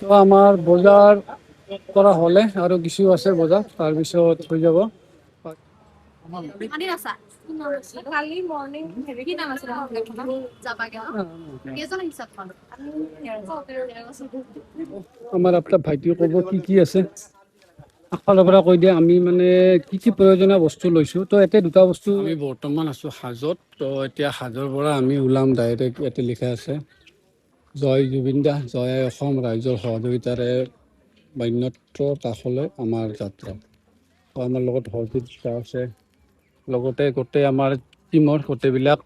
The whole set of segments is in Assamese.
তো আমাৰ বজাৰ কৰা হ'লে আৰু কিছু আছে বজাৰ, তাৰপিছত হৈ যাব। কালি মৰ্নিং হেৰি কি নাম আছিলে যাবাগে কেইজন আহিছা আমাৰ আপোনাৰ ভাইটিয়ে ক'ব কি কি আছে ফালৰ পৰা কৈ দিয়ে। আমি মানে কি কি প্ৰয়োজনীয় বস্তু লৈছোঁ। তো ইয়াতে দুটা বস্তু, আমি বৰ্তমান আছোঁ হাজোত। তো এতিয়া হাজোৰ পৰা আমি ওলাম ডাইৰেক্ট, ইয়াতে লিখা আছে জয় জুবিন দা, জয় অসম, ৰাইজৰ সহযোগিতাৰে বন্যত্ৰৰ কাষলৈ আমাৰ যাত্ৰা। তো আমাৰ লগত হৰজিত দা আছে, লগতে গোটেই আমাৰ টিমৰ গোটেইবিলাক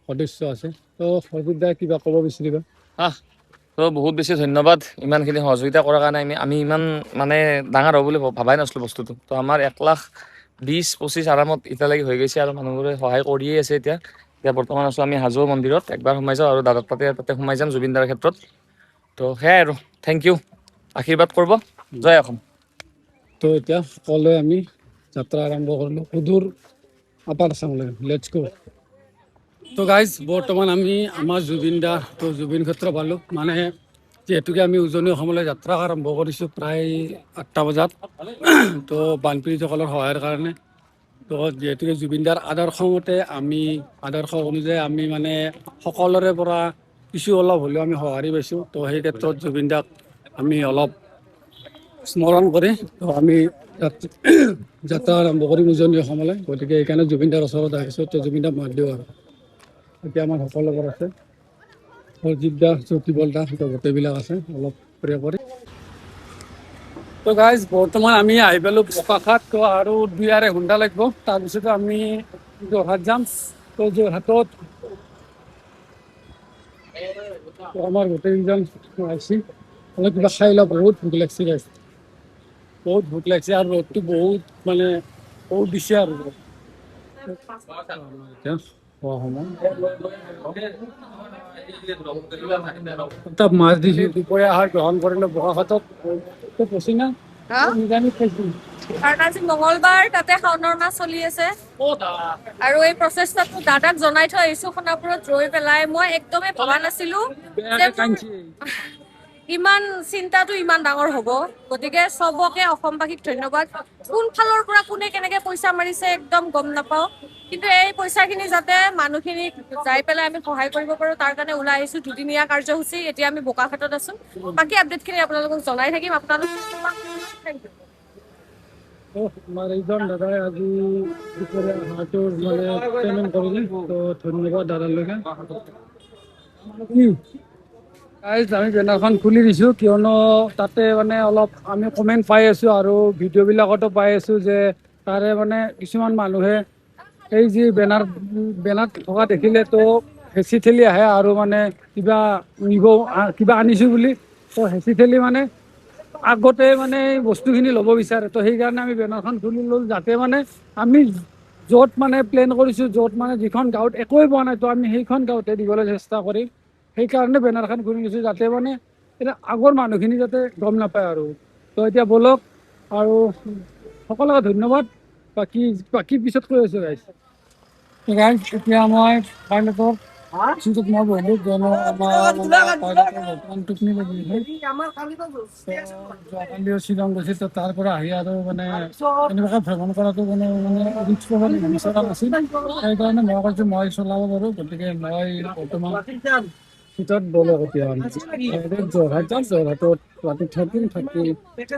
সদস্য আছে। তো হৰজিত দা কিবা ক'ব বিচাৰিবা? তো বহুত বেছি ধন্যবাদ ইমানখিনি সহযোগিতা কৰাৰ কাৰণে। আমি ইমান মানে ডাঙৰ হ'ব বুলি ভাবাই নাছিলোঁ বস্তুটো। তো আমাৰ 1,20,25 আৰামত এতিয়ালৈকে হৈ গৈছে আৰু মানুহবোৰে সহায় কৰিয়ে আছে। এতিয়া বৰ্তমান আছোঁ আমি হাজো মন্দিৰত, একবাৰ সোমাই যাওঁ আৰু দাদাক তাতে সোমাই যাম জুবিনদাৰ ক্ষেত্ৰত। তো সেয়াই আৰু, থেংক ইউ, আশীৰ্বাদ কৰিব, জয় অসম। তো এতিয়া সকলোৱে আমি যাত্ৰা আৰম্ভ কৰিলোঁ সুদূৰ আপাৰ আছামলৈ। লেটছ গো। তো গাইজ বৰ্তমান আমি আমাৰ জুবিন দা, তো জুবিন ক্ষেত্ৰ পালোঁ। মানে যিহেতুকে আমি উজনি অসমলৈ যাত্ৰা আৰম্ভ কৰিছোঁ প্ৰায় 8টা বজাত, তো বানপীড়িতসকলৰ সহায়ৰ কাৰণে। তো যিহেতুকে জুবিনদাৰ আদৰ্শ অনুযায়ী আমি মানে সকলোৰে পৰা কিছু অলপ হ'লেও আমি সঁহাৰি পাইছোঁ। তো সেই ক্ষেত্ৰত জুবিনদাক আমি অলপ স্মৰণ কৰি তো আমি যাত্ৰা আৰম্ভ কৰিম উজনি অসমলৈ। গতিকে এইকাৰণে জুবিনদাৰ ওচৰত আহিছোঁ। তো জুবিনদাক মাত দিওঁ আৰু এতিয়া আমাৰ সকলো লগত আছে হৰজিত দা, জ্যোতিবল দা, গোটেইবিলাক আছে অলপ প্ৰিয় কৰি। তো গাইজ বৰ্তমান আমি আহি পালোঁ বোকাখাত। তো আৰু 2-2.5 ঘণ্টা লাগিব, তাৰপিছতে আমি যোৰহাট যাম। তো যোৰহাটত আমাৰ গোটেইকেইজন আহিছে, অলপ কিবা খাই লওঁ, বহুত ভোক লাগিছে গাইজ, বহুত ভোক লাগিছে আৰু ৰ'দটো বহুত মানে বহুত দিছে আৰু এতিয়া খোৱা সময়। তাত মাছ দিছোঁ, দুপৰীয়া আহাৰ গ্ৰহণ কৰিলোঁ বোকাখাতত। তো পচিনা নিৰামিষ খাইছোঁ। কাৰণ আজি মঙলবাৰ, তাতে শাওনৰ মাহ চলি আছে আৰু এই প্ৰচেষ্টাটো দাদাক জনাই থৈ আহিছো সোণাপুৰত ৰৈ পেলাই। মই একদমেই ভবা নাছিলো যে ইমান চিন্তাটো ইমান ডাঙৰ হ'ব। গতিকে চবকে অসমবাসীক ধন্যবাদ। কোন ফালৰ পৰা কোনে কেনেকে পইচা মাৰিছে একদম গম নাপাওঁ, কিন্তু এই পইচাখিনি যাতে মানুহখিনিক যাই পেলাই আমি সহায় কৰিব পাৰো তাৰ কাৰণে ওলাই আহিছো। দুদিনীয়া কাৰ্যসূচী, এতিয়া আমি বোকাখাতত আছো। বাকী আপডেটখিনি আপোনালোকক জনাই থাকিম। আপোনালোক আমাৰ এইজন দাদাই আজি দুপৰীয়া আহাৰটোৰ মানে পে'মেণ্ট কৰিলে, তো ধন্যবাদ দাদালৈকে। গাইজ আমি বেনাৰখন খুলি দিছোঁ, কিয়নো তাতে মানে অলপ আমি কমেণ্ট পাই আছোঁ আৰু ভিডিঅ'বিলাকতো পাই আছোঁ যে তাৰে মানে কিছুমান মানুহে এই যি বেনাৰ থকা দেখিলে তো হেঁচি ঠেলি আহে আৰু মানে কিবা আনিছোঁ বুলি তো হেঁচি ঠেলি মানে আগতে মানে বস্তুখিনি ল'ব বিচাৰে। তো সেইকাৰণে আমি বেনাৰখন খুলি ল'লোঁ, যাতে মানে আমি য'ত মানে প্লেন কৰিছোঁ, য'ত মানে যিখন গাঁৱত একোৱেই পোৱা নাই, তো আমি সেইখন গাঁৱতে দিবলৈ চেষ্টা কৰিম। সেইকাৰণে বেনাৰখন খুলি দিছোঁ, যাতে মানে এতিয়া আগৰ মানুহখিনি যাতে গম নাপায় আৰু। তো এতিয়া ব'লক, আৰু সকলোকে ধন্যবাদ। বাকী পিছত কৈ আছোঁ গাইজ। এতিয়া মই পাইলটৰ চিটত মই বহিলোঁ, কিয়নো আমাৰ পাইলটৰ বৰ্তমান টোপনি লাগি আছে। যোৱাকালিও শ্বিলং গৈছিল, তো তাৰ পৰা আহি আৰু মানে এনেকুৱাকে ভ্ৰমণ কৰাটো কোনো মানে ৰিস্ক ল'ব বিচৰা নাছিল। সেইকাৰণে মই কৈছোঁ মই চলাব পাৰোঁ, গতিকে মই বৰ্তমান চিটত বলক এতিয়া যোৰহাট যাম। যোৰহাটত ৰাতি থাকিম, থাকি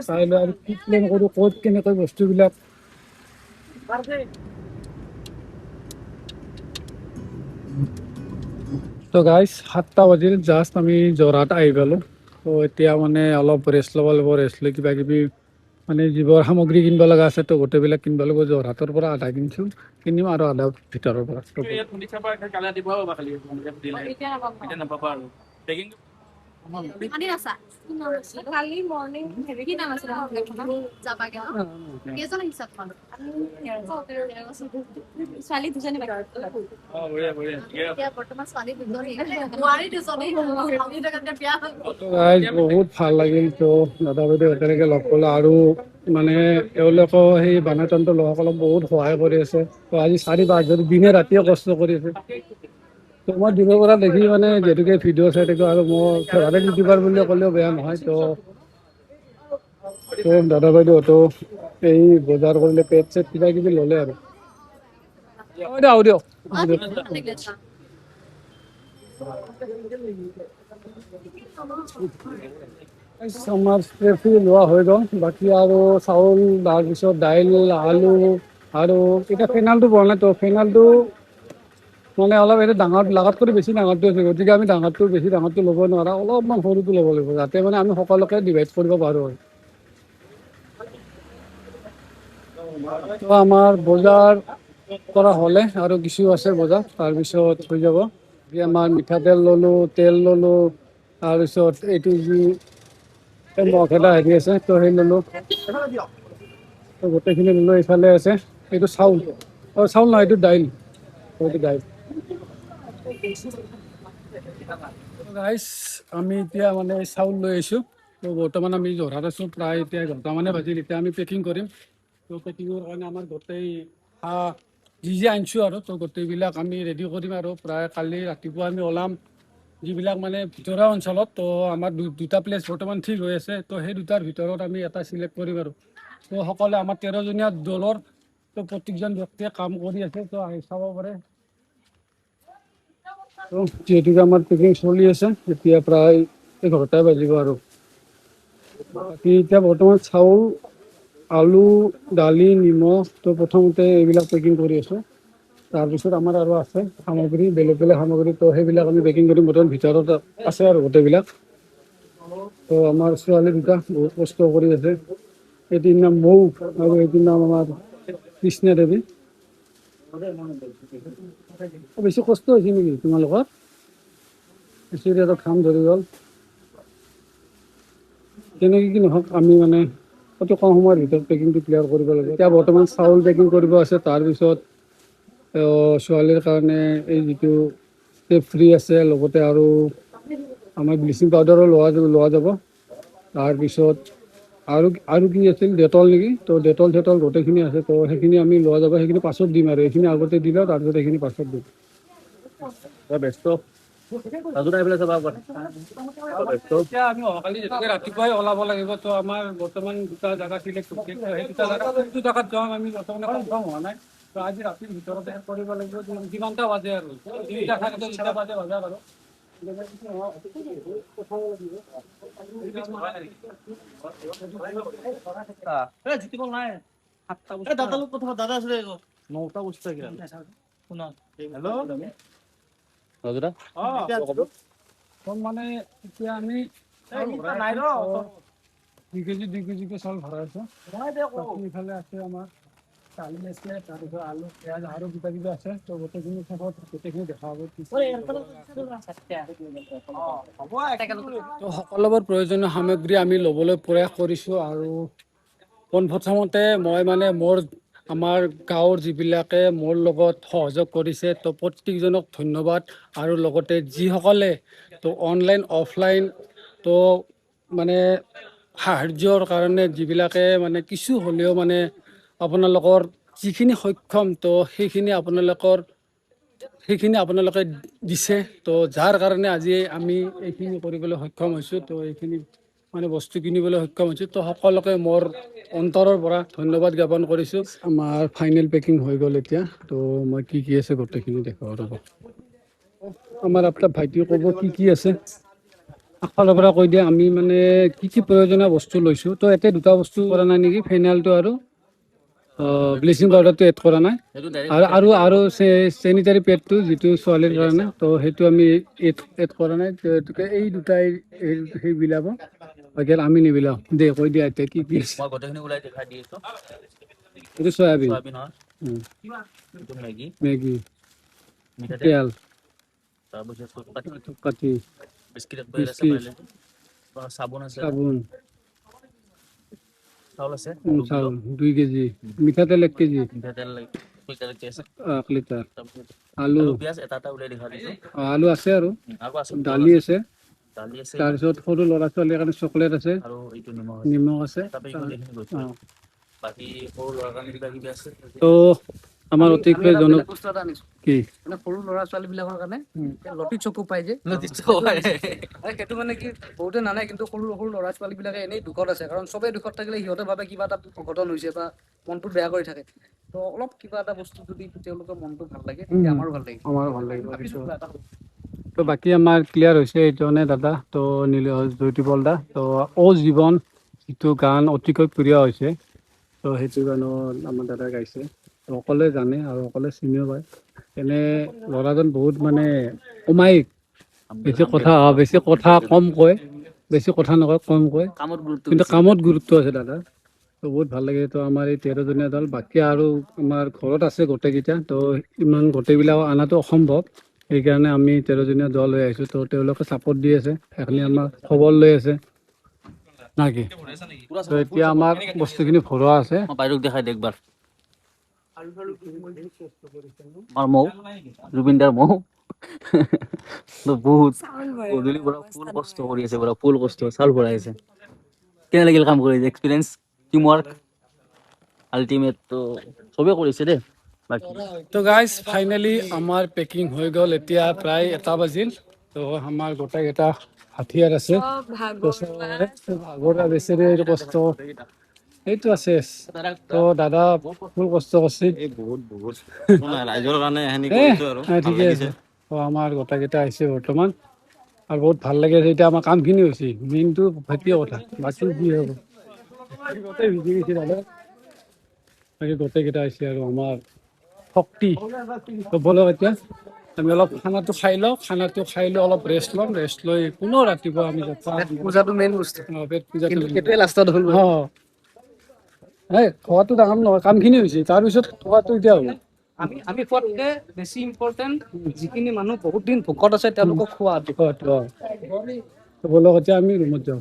চাই লৈ আৰু কি প্লেন কৰোঁ, ক'ত কেনেকৈ বস্তুবিলাক। তো গাইজ 7টা বাজিল, জাষ্ট আমি যোৰহাট আহি পালোঁ। তো এতিয়া মানে অলপ ৰেষ্ট ল'ব লাগিব, ৰেষ্ট লৈ কিবা কিবি মানে যিবোৰ সামগ্ৰী কিনিব লগা আছে, তো গোটেইবিলাক কিনিব লাগিব। যোৰহাটৰ পৰা আধা কিনিম আৰু আধা ভিতৰৰ পৰা। কালি মৰ্নিং হেৰি কি নাম আছিলে যাবাগে কেইজন আহিছা ছোৱালী দুজনী বৰ্তমান ছোৱালী দুজনী বহুত ভাল লাগিল। তো দাদা বাইদেউ একেলগে লগ পালোঁ আৰু মানে এওঁলোকেও সেই বানৰতন্ত্ৰ লোকসকলক বহুত সহায় কৰি আছে। তো আজি 4-5 দিনে ৰাতিয়ে কষ্ট কৰি আছে। তো মই দূৰৰ পৰা দেখি মানে যিহেতুকে ভিডিঅ' চাই থাকোঁ আৰু মই ফেভাৰেট ইউটিউবাৰ বুলি ক'লেও বেয়া নহয়। তো দাদা বাইদেউহঁতো এই বজাৰ কৰিলে পেট চেট কিবা কিবি ল'লে আৰু আহো দিয়ক আমাৰ স্প্ৰে লোৱা হৈ গ'ল। বাকী আৰু চাউল, তাৰপিছত দাইল, আলু আৰু এতিয়া ফেনালটো পোৱা নাই। তো ফেনালটো মানে অলপ এইটো ডাঙৰ লাগাত কৰি বেছি ডাঙৰটো আছে, গতিকে আমি বেছি ডাঙৰটো ল'ব নোৱাৰা, অলপমান সৰুটো ল'ব লাগিব, যাতে মানে আমি সকলোকে ডিভাইড কৰিব পাৰোঁ। তো আমাৰ বজাৰ কৰা হ'লে আৰু কিছু আছে বজাৰ, তাৰপিছত হৈ যাব। আমাৰ মিঠাতেল ল'লোঁ, তেল ল'লোঁ, তাৰপিছত এইটো যি মগ এটা হেৰি আছে তো সেই ল'লোঁ। তো গোটেইখিনি ল'লোঁ। এইফালে আছে এইটো চাউল, চাউল নহয় এইটো দাইল, এইটো দাইল। গাইছ আমি এতিয়া মানে চাউল লৈ আহিছোঁ। তো বৰ্তমান আমি যোৰহাট আছোঁ, প্ৰায় এতিয়া 11টা মানে বাজিল। এতিয়া আমি পেকিং কৰিম। তো পেকিঙৰ কাৰণে আমাৰ গোটেই যি আনিছোঁ আৰু তো গোটেইবিলাক আমি ৰেডি কৰিম আৰু প্ৰায় কালি ৰাতিপুৱা আমি ওলাম। যিবিলাক মানে ভিতৰুৱা অঞ্চলত তো আমাৰ দুটা প্লেচ বৰ্তমান ঠিক হৈ আছে। তো সেই দুটাৰ ভিতৰত আমি এটা চিলেক্ট কৰিম আৰু তো সকলোৱে আমাৰ 13জনীয়া দলৰ তো প্ৰত্যেকজন ব্যক্তিয়ে কাম কৰি আছে। তো আহি চাব পাৰে। তো যিহেতুকে আমাৰ পেকিং চলি আছে, এতিয়া প্ৰায় 11টা বাজিব আৰু বাকী এতিয়া বৰ্তমান চাউল, আলু, দালি, নিমখ তো প্ৰথমতে এইবিলাক পেকিং কৰি আছোঁ। তাৰপিছত আমাৰ আৰু আছে সামগ্ৰী, বেলেগ বেলেগ সামগ্ৰী। তো সেইবিলাক আমি পেকিং কৰিম। বৰ্তমান ভিতৰত আছে আৰু গোটেইবিলাক। তো আমাৰ ছোৱালী দুটা বহুত কষ্ট কৰি আছে। এইটিৰ নাম মৌ আৰু এইটিৰ নাম আমাৰ কৃষ্ণা দেৱী। বেছি কষ্ট হৈছে নেকি তোমালোকৰ? বেছি আৰু ঘাম ধৰি গ'ল। তেনেকৈ কি নহওক, আমি মানে অতি কম সময়ৰ ভিতৰত পেকিংটো ক্লিয়াৰ কৰিব লাগে। এতিয়া বৰ্তমান চাউল পেকিং কৰিব আছে। তাৰপিছত ছোৱালীৰ কাৰণে এই যিটো ষ্টেপ ফ্ৰী আছে, লগতে আৰু আমাৰ ব্লিচিং পাউডাৰো লোৱা যাব। তাৰপিছত আৰু কি আছিল, ডেটল নেকি? তো ডেটল চেটল গোটেইখিনি আছে। তো সেইখিনি আমি লোৱা যাব। সেইখিনি পাছত দিম আৰু এইখিনি আগতে দিলে তাৰপিছত এইখিনি পাছত দিম। ব্যস্ত এতিয়া আমি অহাকালি যেনেকৈ ৰাতিপুৱাই ওলাব লাগিব। তো আমাৰ বৰ্তমান দুটা জেগা চিলেক্ট হৈছে। সেই দুটা জেগা কোনটো জেগাত যাম আমি বৰ্তমান কনফাৰ্ম হোৱা নাই। তো আজি ৰাতিৰ ভিতৰতে শেষ কৰিব লাগিব। যিমানটা বাজে আৰু 2টা থাকে, 2টা বাজে বজাৰ আৰু মানে এতিয়া আমি 2 কেজিকে চাউল ভৰাই আছোঁ। ইফালে আছে আমাৰ দালি আছে, তাৰপিছত আলু, পিঁয়াজ আৰু কিবা কিবি আছে। তো গোটেইখিনি শেষত গোটেইখিনি দেখা হ'ব। তো সকলোবোৰ প্ৰয়োজনীয় সামগ্ৰী আমি ল'বলৈ প্ৰয়াস কৰিছোঁ। আৰু পোনপ্ৰথমতে মই মানে আমাৰ গাঁৱৰ যিবিলাকে মোৰ লগত সহযোগ কৰিছে, তো প্ৰত্যেকজনক ধন্যবাদ। আৰু লগতে যিসকলে তো অনলাইন অফলাইন তো মানে সাহাৰ্যৰ কাৰণে যিবিলাকে মানে কিছু হ'লেও মানে আপোনালোকৰ যিখিনি সক্ষম, তো সেইখিনি আপোনালোকে দিছে। তো যাৰ কাৰণে আজি আমি এইখিনি কৰিবলৈ সক্ষম হৈছোঁ। তো এইখিনি মানে বস্তু কিনিবলৈ সক্ষম হৈছোঁ। তো সকলোকে মোৰ অন্তৰৰ পৰা ধন্যবাদ জ্ঞাপন কৰিছোঁ। আমাৰ ফাইনেল পেকিং হৈ গ'ল এতিয়া। তো মই কি আছে গোটেইখিনি দেখাব ৰ'ব। আমাৰ আপোনাৰ ভাইটিয়ে ক'ব কি আছে। আগফালৰ পৰা কৈ দিয়ে আমি মানে কি প্ৰয়োজনীয় বস্তু লৈছোঁ। তো এতিয়া 2টা বস্তু কৰা নাই নেকি, ফেনাইলটো আৰু ব্লিচিং পাউডাৰটো এড কৰা নাই। আৰু চেনিটাৰী পেডটো যিটো ছোৱালীৰ কাৰণে, তো সেইটো আমি এড কৰা নাই। গতিকে এই দুটাই সেই বিলাব, বাকী আমি নিবিলাও। দে কৈ দিয়া এতিয়া কি আছে। মই গোটেইখিনি ওলাই দেখাই দি আছোঁ। এইটো চয়াবিন, এইটো মেগী, তেল, তাৰপিছত ধূপকাঠি, বিস্কিট বিস্কিট, চাবোন আছে, চাবোন, চাউল আছে, চাউল 2 কেজি, মিঠাতেল 1 কেজি, মিঠাতেল 1 লিটাৰ আছে, 1 লিটাৰ, তাৰপিছত আলু, পিঁয়াজ এটা ওলাই দেখা দিছোঁ। আলু আছে, আৰু দালি আছে, তাৰপিছত সৰু ল'ৰা ছোৱালীৰ কাৰণে চকলেট আছে, আৰু এইটো নিমখ আছে। বাকী সৰু ল'ৰাৰ কাৰণে কিবা কিবি আছে। তো আমাৰ অতিকৈ জনক বস্তু এটা আনিছো কি মানে সৰু ল'ৰা ছোৱালী বিলাকৰ কাৰণে লতি চকু পাই যে সেইটো মানে কি বহুতে নানে কিন্তু সৰু সৰু ল'ৰা ছোৱালী বিলাকে এনেই দুখত আছে কাৰণ চবেই দুখত থাকিলে সিহঁতে ভাবে কিবা এটা অঘটন হৈছে বা মনটো বেয়া কৰি থাকে তো অলপ কিবা এটা বস্তু যদি তেওঁলোকৰ মনটো ভাল লাগে তেতিয়া আমাৰো ভাল লাগে আমাৰো ভাল লাগিব ভাবিছো কিবা এটা হ'ব। তো বাকী আমাৰ ক্লিয়াৰ হৈছে এইজনে দাদা তো জ্যোতিপল দা তো জীৱন যিটো গান অতিকৈ প্ৰিয় হৈছে তো সেইটো গানত আমাৰ দাদাই গাইছে তো সকলোৱে জানে আৰু সকলোৱে চিনিও পায় এনে ল'ৰাজন বহুত মানে অমায়িক বেছি কথা কম কয় বেছি কথা নকয় কম কয় কামত গুৰুত্ব কিন্তু কামত গুৰুত্ব আছে দাদা তো বহুত ভাল লাগে তো আমাৰ এই 13জনীয়া দল বাকী আৰু আমাৰ ঘৰত আছে গোটেইকেইটা তো ইমান গোটেইবিলাক অনাটো অসম্ভৱ সেইকাৰণে আমি 13জনীয়া দল লৈ আহিছোঁ তো তেওঁলোকে ছাপোৰ্ট দি আছে সেইখিনি আমাৰ খবৰ লৈ আছে নাকি তো এতিয়া আমাৰ বস্তুখিনি ভৰোৱা আছে মই বাইদেউক দেখাই দে একবাৰ আমাৰ মৌ জুবিনদাৰ মৌ বহুত গধূলিৰ পৰা ফুল কষ্ট কৰি আছে পৰা ফুল কষ্ট চাউল ভৰাই আছে কেনে লাগিল কাম কৰি এক্সপিৰিয়েঞ্চ টিম ৱৰ্ক আল্টিমেট তো চবেই কৰিছে দেই বাকী তো গাইজ ফাইনেলি আমাৰ পেকিং হৈ গ'ল এতিয়া প্ৰায় 1 বাজিল তো আমাৰ গোটেইকেইটা হাথিয়াৰ আছে ভাগৰ বেছেৰে এইটো কষ্ট এইটো আছে তো দাদা ফুল কষ্ট কৰিছে ৰাইজৰ কাৰণে এখিনি এ, কৰিছো আৰু ভাল ঠিকে লাগিছে আছে তো আমাৰ গোটেইকেইটা আহিছে বৰ্তমান আৰু বহুত ভাল লাগি আছে এতিয়া আমাৰ কামখিনি হৈছে মেইনটো ভাইটিয়ে কথা বাকী কি হ'ব গোটেই ভিজি গৈছে দাদা বাকী গোটেইকেইটা আহিছে আৰু আমাৰ শক্তি তো বলক এতিয়া আমি অলপ খানাটো খাই লওঁ খানাটো খাই লৈ অলপ ৰেষ্ট ল'ম ৰেষ্ট লৈ পুনৰ ৰাতিপুৱা আমি পূজাটো মেইন বস্তু পেট পূজাটো কিন্তু সেইটোৱে লাষ্টত হ'ল অঁ এই খোৱাটো ডাঙৰ নহয় কামখিনি হৈছে তাৰপিছত খোৱাটো এতিয়া হ'ব আমি আমি খোৱাতকে বেছি ইম্পৰ্টেণ্ট যিখিনি মানুহ বহুত দিন ভোকত আছে তেওঁলোকক খোৱাটো খোৱাটো অঁ তো বলক এতিয়া আমি ৰুমত যাওঁ